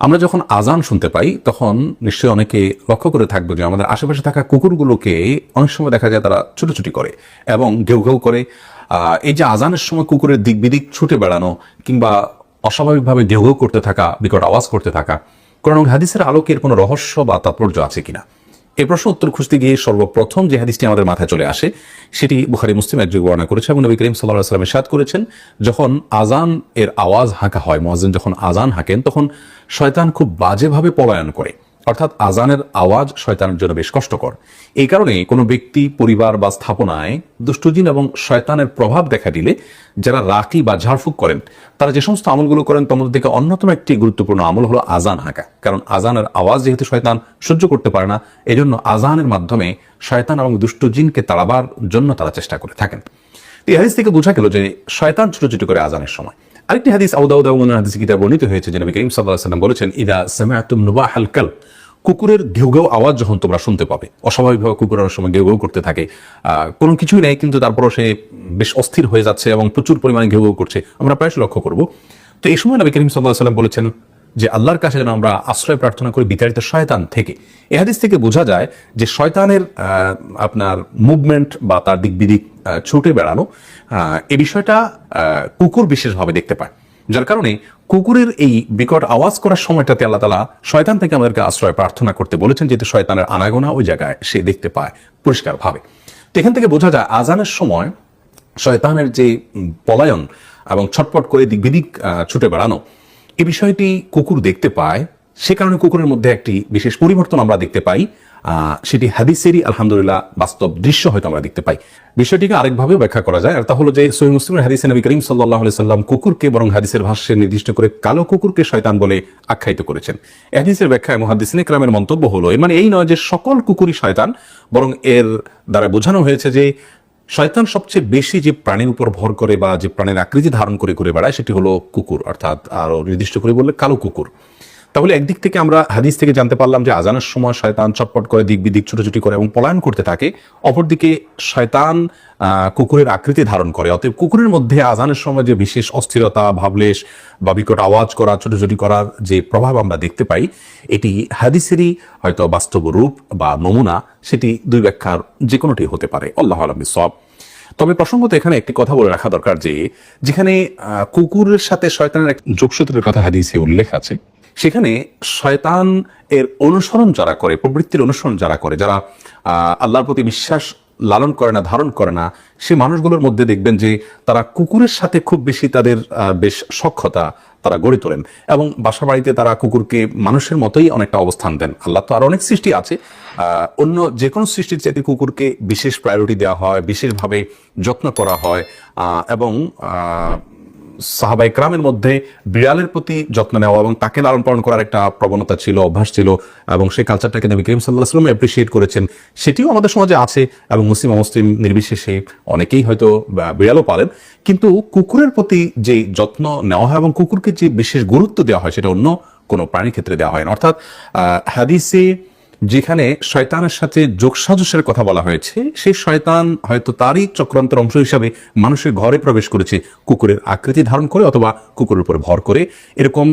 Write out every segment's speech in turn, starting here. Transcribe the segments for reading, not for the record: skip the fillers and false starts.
আমরা যখন আজান শুনতে পাই তখন নিশ্চয়ই অনেকে লক্ষ্য করে থাকবো যে আমাদের আশেপাশে থাকা কুকুরগুলোকে অনেক সময় দেখা যায় তারা ছুটোছুটি করে এবং ঘেউ ঘেউ করে। এই যে আজানের সময় কুকুরের দিক বিদিক ছুটে বেড়ানো কিংবা অস্বাভাবিকভাবে ঘেউ ঘেউ করতে থাকা, বিকট আওয়াজ করতে থাকা, কোরআন ও হাদিসের আলোকে এর কোনো রহস্য বা তাৎপর্য আছে কিনা, এই প্রশ্ন উত্তর খুঁজতে গিয়ে সর্বপ্রথম যে হাদিসটি আমাদের মাথায় চলে আসে সেটি বুখারী মুসলিম একযোগে বর্ণনা করেছে এবং নবী করিম সাল্লাল্লাহু আলাইহি ওয়াসাল্লাম ইরশাদ করেছেন, যখন আজান এর আওয়াজ হাঁকা হয়, মুয়াজ্জিন যখন আজান হাঁকেন তখন শয়তান খুব বাজেভাবে পলায়ন করে। অর্থাৎ আজানের আওয়াজ শয়তানের জন্য বেশ কষ্টকর। এই কারণে কোনো ব্যক্তি, পরিবার বা স্থাপনায় দুষ্টজিন এবং শয়তানের প্রভাব দেখা দিলে যারা রাকি বা ঝাড়ফুঁক করেন তারা যে সমস্ত আমলগুলো করেন তার মধ্যে থেকে অন্যতম একটি গুরুত্বপূর্ণ আমল হলো আজান হাঁকা। কারণ আজানের আওয়াজ যেহেতু শয়তান সহ্য করতে পারে না, এজন্য আজানের মাধ্যমে শয়তান এবং দুষ্টজিনকে তাড়াবার জন্য তারা চেষ্টা করে থাকেন। এই হাদিস থেকে বোঝা গেল যে শয়তান ছুটোছুটি করে আজানের সময়। আরেকটি হাদিস আবু দাউদ এবং অন্যান্য হাদিসে কিতাবে বর্ণিত হয়েছে যে নবী করিম সাল্লাল্লাহু আলাইহি ওয়াসাল্লাম বলেছেন, ইদা সামিআতুম নুবাহাল কালব, কুকুরের ঘেউ ঘেউ আওয়াজ যখন তোমরা শুনতে পাবে, অস্বাভাবিকভাবে কুকুরের সময় ঘেউ ঘেউ করতে থাকে, কোনো কিছুই নেই কিন্তু তারপরও সে বেশ অস্থির হয়ে যাচ্ছে এবং প্রচুর পরিমাণে ঘেউ ঘেউ করছে, আমরা প্রায় লক্ষ্য করব। তো এই সময় নবী করিম সাল্লাল্লাহু আলাইহি ওয়াসাল্লাম বলেছেন যে আল্লাহর কাছে যেন আমরা আশ্রয় প্রার্থনা করি বিতাড়িত শয়তান থেকে। এই হাদিস থেকে বোঝা যায় যে শয়তানের আপনার মুভমেন্ট বা তার দিক বিদিক ছুটে বেড়ানো, এই বিষয়টা কুকুর বিশেষভাবে দেখতে পায়, যার কারণে কুকুরের এই বিকট আওয়াজ করার সময়টাতে আল্লাহ তাআলা শয়তান থেকে আমাদেরকে আশ্রয় প্রার্থনা করতে বলেছেন, যেহেতু শয়তানের আনাগোনা ওই জায়গায় সে দেখতে পায় পরিষ্কারভাবে। তো এখান থেকে বোঝা যায় আজানের সময় শয়তানের যে পলায়ন এবং ছটপট করে দিক বিদিক ছুটে বেড়ানো, এই বিষয়টি কুকুর দেখতে পায়। সে কারণে কুকুরের মধ্যে একটি বিশেষ পরিবর্তন আমরা দেখতে পাই, সেটি হাদিসেরই আলহামদুলিল্লাহ বাস্তব দৃশ্য হয়তো আমরা দেখতে পাই। বিষয়টিকে আরেকভাবে ব্যাখ্যা করা যায়, আর তা হলো যে সহিহ মুসলিমের হাদিসে নবী করিম সাল্লাল্লাহু আলাইহি সাল্লাম কুকুরকে বরং হাদিসের ভাষ্যে নির্দিষ্ট করে কালো কুকুরকে শয়তান বলে আখ্যায়িত করেছেন। এই হাদিসের ব্যাখ্যায় মুহাদ্দিসিনে কেরামের মন্তব্য হলো, এর মানে এই নয় যে সকল কুকুরই শয়তান, বরং এর দ্বারা বোঝানো হয়েছে যে শয়তান সবচেয়ে বেশি যে প্রাণীর উপর ভর করে বা যে প্রাণীর আকৃতি ধারণ করে ঘুরে বেড়ায় সেটি হলো কুকুর, অর্থাৎ আরো নির্দিষ্ট করে বললে কালো কুকুর। তাহলে একদিক থেকে আমরা হাদিস থেকে জানতে পারলাম যে আজানের সময় শয়তান চটপট করে দিক বিদিক ছুটোছুটি করে এবং পলায়ন করতে থাকে, অপরদিকে শয়তান কুকুরের আকৃতি ধারণ করে। অতএব কুকুরের মধ্যে আজানের সময় যে বিশেষ অস্থিরতা, ভাবলেশ বা বিকট আওয়াজ করা, ছুটোছুটি করার যে প্রভাব আমরা দেখতে পাই, এটি হাদিসেরই হয়তো বাস্তব রূপ বা নমুনা, সেটি দুই ব্যাখ্যার যে কোনোটি হতে পারে। আল্লাহু আ'লাম বিসওয়াব। তবে প্রসঙ্গত এখানে একটি কথা বলে রাখা দরকার যে যেখানে কুকুরের সাথে শয়তানের এক যোগসূত্রের কথা হাদিসে উল্লেখ আছে, সেখানে শয়তান এর অনুসরণ যারা করে, প্রবৃত্তির অনুসরণ যারা করে, যারা আল্লাহর প্রতি বিশ্বাস লালন করে না, ধারণ করে না, সে মানুষগুলোর মধ্যে দেখবেন যে তারা কুকুরের সাথে খুব বেশি তাদের বেশ সখ্যতা তারা গড়ে তোলেন এবং বাসা বাড়িতে তারা কুকুরকে মানুষের মতোই অনেকটা অবস্থান দেন। আল্লাহ তো আরো অনেক সৃষ্টি আছে, অন্য যে কোনো সৃষ্টির চাইতে কুকুরকে বিশেষ প্রায়োরিটি দেওয়া হয়, বিশেষভাবে যত্ন করা হয় এবং সাহাবায়ে কেরামের মধ্যে বিড়ালের প্রতি যত্ন নেওয়া এবং তাকে লালন পালন করার একটা প্রবণতা ছিল, অভ্যাস ছিল এবং সেই কালচারটাকে নবী করিম সাল্লাল্লাহু আলাইহি ওয়াসাল্লাম অ্যাপ্রিশিয়েট করেছেন। সেটিও আমাদের সমাজে আছে এবং মুসলিম অমুসলিম নির্বিশেষে অনেকেই হয়তো বিড়ালও পালেন, কিন্তু কুকুরের প্রতি যে যত্ন নেওয়া হয় এবং কুকুরকে যে বিশেষ গুরুত্ব দেওয়া হয় সেটা অন্য কোনো প্রাণীর ক্ষেত্রে দেওয়া হয় না। অর্থাৎ হাদিসে যেখানে শয়তানের সাথে যোগসাজশের কথা বলা হয়েছে, সেই শয়তান হয়তো তারই চক্রান্তের অংশ হিসাবে মানুষের ঘরে প্রবেশ করেছে কুকুরের আকৃতি ধারণ করে অথবা কুকুরের উপরে ভর করে। এরকম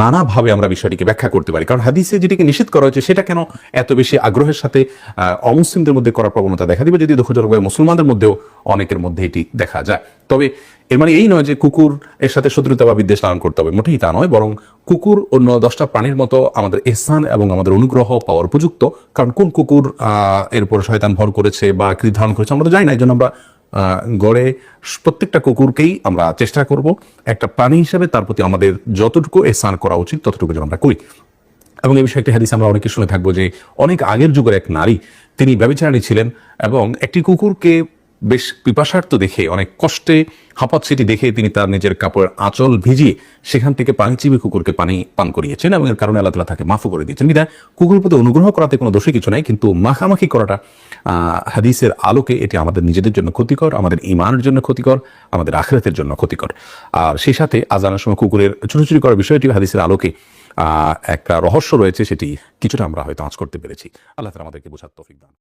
নানাভাবে আমরা বিষয়টিকে ব্যাখ্যা করতে পারি। কারণ হাদিসে যেটিকে নিষেধ করা হয়েছে সেটা কেন এত বেশি আগ্রহের সাথে অমুসলিমদের মধ্যে করার প্রবণতা দেখা দিবে, যদি দুঃখজনকভাবে মুসলমানদের মধ্যেও অনেকের মধ্যে এটি দেখা যায়। তবে এর মানে এই নয় যে কুকুর এর সাথে শত্রুতা বা বিদ্বেষ লালন করতে হবে, মোটেই তা নয়, বরং কুকুর অন্য 10টা প্রাণীর মতো আমাদের ইহসান এবং আমাদের অনুগ্রহ পাওয়ার উপযুক্ত। কারণ কোন কুকুর এর উপর শয়তান ভর করেছে বা আকৃতি ধারণ করেছে আমরা তো জানি না, এই জন্য আমরা গড়ে প্রত্যেকটা কুকুরকেই আমরা চেষ্টা করব একটা প্রাণী হিসেবে তার প্রতি আমাদের যতটুকু ইহসান করা উচিত ততটুকু যেন আমরা করি। এবং এই বিষয়ে একটি হাদিস আমরা অনেকে শুনে থাকবো যে অনেক আগের যুগের এক নারী, তিনি ব্যভিচারিণী ছিলেন এবং একটি কুকুরকে বেশ পিপাসার্থ দেখে, অনেক কষ্টে হাঁপাচ্ছেটি দেখে তিনি তার নিজের কাপড়ের আঁচল ভিজিয়ে সেখান থেকে পানি চিবি কুকুরকে পানি পান করিয়েছেন এবং এর কারণে আল্লাহ তাআলা তাকে মাফ করে দিয়েছেন। বিধায় কুকুরের প্রতি অনুগ্রহ করাতে কোনো দোষী কিছু নাই, কিন্তু মাখামাখি করাটা হাদিসের আলোকে এটি আমাদের নিজেদের জন্য ক্ষতিকর, আমাদের ঈমানের জন্য ক্ষতিকর, আমাদের আখিরাতের জন্য ক্ষতিকর। আর সেই সাথে আজানের সময় কুকুরের ছুটোছুটি করার বিষয়টি হাদিসের আলোকে একটা রহস্য রয়েছে, সেটি কিছুটা আমরা হয়তো আঁচ করতে পেরেছি। আল্লাহ তাআলা আমাদেরকে বোঝার তৌফিক দান।